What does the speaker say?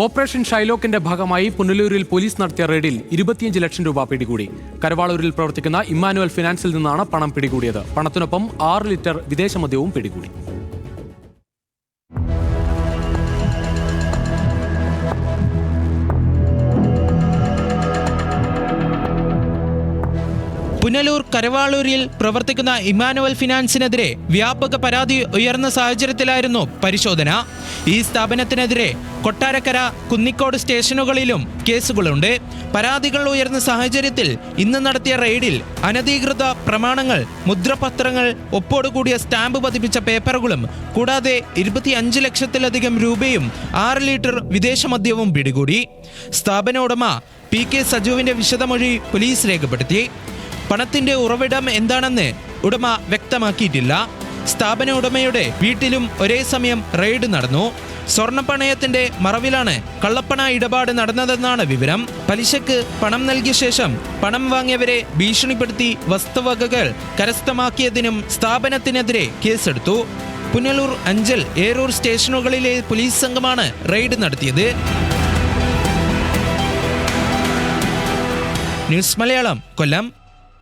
Operation ഷൈലോക്കിന്റെ ഭാഗമായി പുനലൂരിൽ police നടത്തിയ റെയ്ഡിൽ 25 ലക്ഷം രൂപ പിടികൂടി. കരവാളൂരിൽ പ്രവർത്തിക്കുന്ന ഇമ്മാനുവൽ ഫിനാൻസിൽ നിന്നാണ് പണം പിടികൂടിയത്. പണത്തിനൊപ്പം 6 ലിറ്റർ വിദേശ മദ്യവും പിടികൂടി. പുനലൂർ കരവാളൂരിൽ പ്രവർത്തിക്കുന്ന ഇമ്മാനുവൽ ഫിനാൻസിനെതിരെ വ്യാപക പരാതി ഉയർന്ന സാഹചര്യത്തിലായിരുന്നു പരിശോധന. ഈ സ്ഥാപനത്തിനെതിരെ കൊട്ടാരക്കര, കുന്നിക്കോട് സ്റ്റേഷനുകളിലും കേസുകളുണ്ട്. പരാതികൾ ഉയർന്ന സാഹചര്യത്തിൽ ഇന്ന് നടത്തിയ റെയ്ഡിൽ അനധികൃത പ്രമാണങ്ങൾ, മുദ്രപത്രങ്ങൾ, ഒപ്പോടുകൂടിയ സ്റ്റാമ്പ് പതിപ്പിച്ച പേപ്പറുകളും കൂടാതെ 25 ലക്ഷത്തിലധികം രൂപയും 6 ലിറ്റർ വിദേശ മദ്യവും പിടികൂടി. സ്ഥാപന ഉടമ PK സജുവിന്റെ വിശദമൊഴി പോലീസ് രേഖപ്പെടുത്തി. പണത്തിന്റെ ഉറവിടം എന്താണെന്ന് ഉടമ വ്യക്തമാക്കിയിട്ടില്ല. സ്ഥാപന ഉടമയുടെ വീട്ടിലും ഒരേ സമയം റെയ്ഡ് നടന്നു. സ്വർണ്ണപ്പണയത്തിന്റെ മറവിലാണ് കള്ളപ്പണ ഇടപാട് നടന്നതെന്നാണ് വിവരം. പലിശക്ക് പണം നൽകിയ ശേഷം പണം വാങ്ങിയവരെ ഭീഷണിപ്പെടുത്തി വസ്തുവകകൾ കരസ്ഥമാക്കിയതിനും സ്ഥാപനത്തിനെതിരെ കേസെടുത്തു. പുനലൂർ, അഞ്ചൽ, ഏരൂർ സ്റ്റേഷനുകളിലെ പോലീസ് സംഘമാണ് റെയ്ഡ് നടത്തിയത്. ന്യൂസ് മലയാളം, കൊല്ലം.